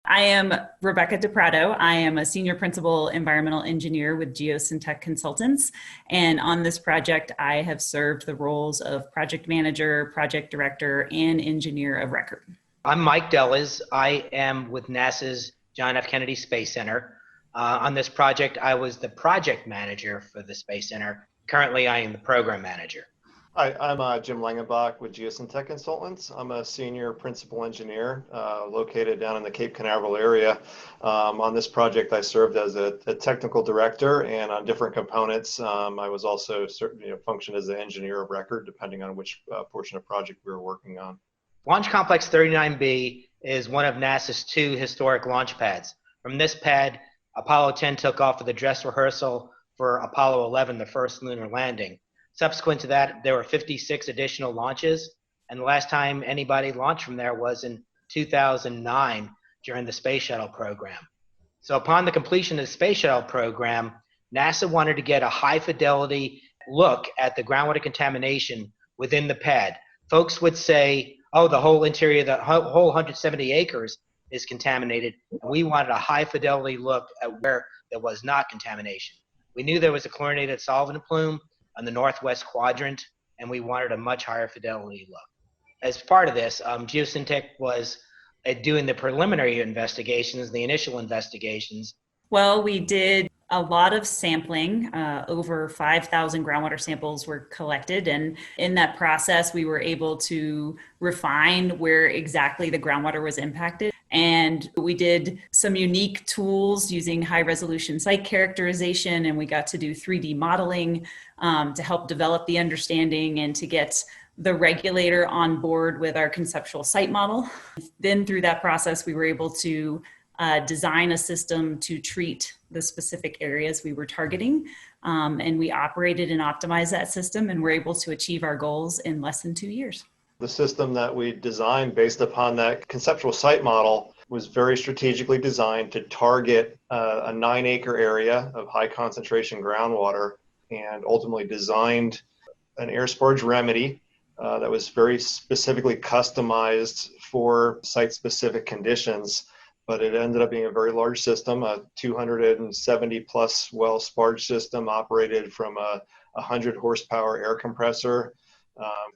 I am Rebecca DePrado. I am a senior principal environmental engineer with Geosyntec Consultants. And on this project, I have served the roles of project manager, project director, and engineer of record. I'm Mike Dellis. I am with NASA's John F. Kennedy Space Center. On this project, I was the project manager for the Space Center. Currently, I am the program manager. Hi, I'm Jim Langenbach with Geosyntec Consultants. I'm a senior principal engineer located down in the Cape Canaveral area. On this project, I served as a technical director, and on different components, I was also functioned as an engineer of record, depending on which portion of project we were working on. Launch Complex 39B is one of NASA's two historic launch pads. From this pad, Apollo 10 took off for the dress rehearsal for Apollo 11, the first lunar landing. Subsequent to that, there were 56 additional launches, and the last time anybody launched from there was in 2009 during the Space Shuttle program. So upon the completion of the Space Shuttle program, NASA wanted to get a high-fidelity look at the groundwater contamination within the pad. Folks would say, oh, the whole interior, the whole 170 acres is contaminated, and we wanted a high-fidelity look at where there was not contamination. We knew there was a chlorinated solvent plume on the northwest quadrant, and we wanted a much higher fidelity look. As part of this, Geosyntec was doing the preliminary investigations, the initial investigations. Well, we did a lot of sampling. Over 5,000 groundwater samples were collected, and in that process, we were able to refine where exactly the groundwater was impacted. And we did some unique tools using high resolution site characterization, and we got to do 3D modeling to help develop the understanding and to get the regulator on board with our conceptual site model. Then through that process, we were able to design a system to treat the specific areas we were targeting. And we operated and optimized that system, and were able to achieve our goals in less than 2 years. The system that we designed based upon that conceptual site model was very strategically designed to target a 9-acre area of high concentration groundwater, and ultimately designed an air sporage remedy that was very specifically customized for site-specific conditions. But it ended up being a very large system, a 270 plus well sparge system operated from a 100 horsepower air compressor,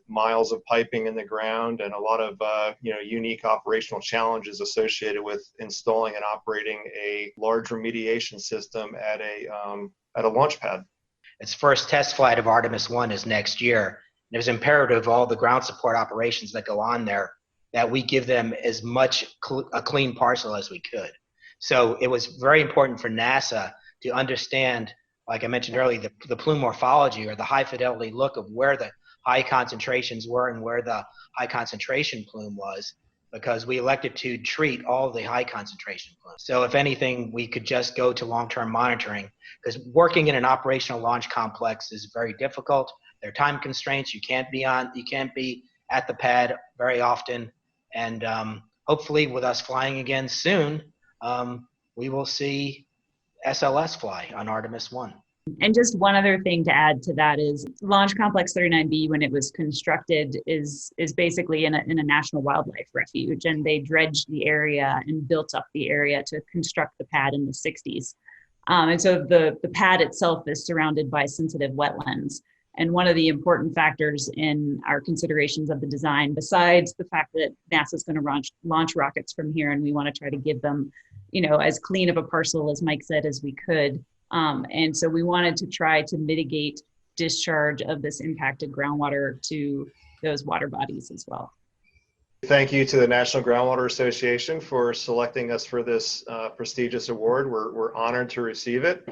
miles of piping in the ground, and a lot of unique operational challenges associated with installing and operating a large remediation system at a launch pad. Its first test flight of Artemis 1 is next year. And it was imperative all the ground support operations that go on there that we give them as much a clean parcel as we could. So it was very important for NASA to understand, like I mentioned earlier, the plume morphology, or the high fidelity look of where the high concentrations were and where the high concentration plume was, because we elected to treat all the high concentration plume. So if anything, we could just go to long-term monitoring, because working in an operational launch complex is very difficult. There are time constraints. You can't be at the pad very often. And hopefully with us flying again soon, we will see SLS fly on Artemis 1. And just one other thing to add to that is Launch Complex 39B, when it was constructed, is basically in a national wildlife refuge, and they dredged the area and built up the area to construct the pad in the 60s. And so the pad itself is surrounded by sensitive wetlands. And one of the important factors in our considerations of the design, besides the fact that NASA is going to launch rockets from here, and we want to try to give them, as clean of a parcel, as Mike said, as we could. And so we wanted to try to mitigate discharge of this impacted groundwater to those water bodies as well. Thank you to the National Groundwater Association for selecting us for this prestigious award. We're honored to receive it.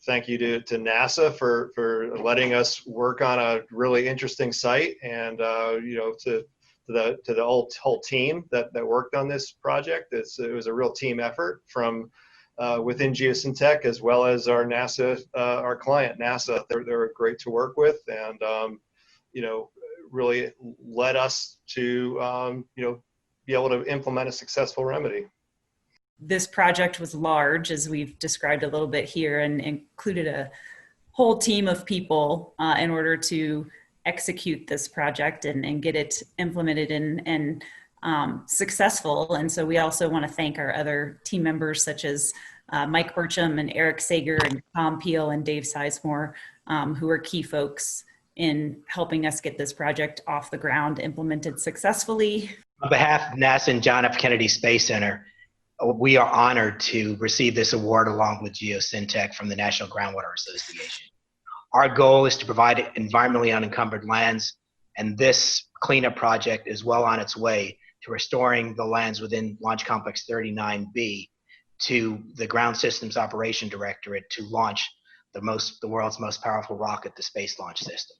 Thank you to NASA for letting us work on a really interesting site, and to the whole team that worked on this project. It was a real team effort from within Geosyntec, as well as our client NASA. They were great to work with, and really led us to be able to implement a successful remedy. This project was large, as we've described a little bit here, and included a whole team of people in order to execute this project and get it implemented and successful. And so we also want to thank our other team members, such as Mike Burcham and Eric Sager and Tom Peel and Dave Sizemore, who are key folks in helping us get this project off the ground, implemented successfully. On behalf of NASA and John F. Kennedy Space Center, we are honored to receive this award along with Geosyntec from the National Groundwater Association. Our goal is to provide environmentally unencumbered lands, and this cleanup project is well on its way to restoring the lands within Launch Complex 39B to the Ground Systems Operation Directorate to launch the world's most powerful rocket, the Space Launch System.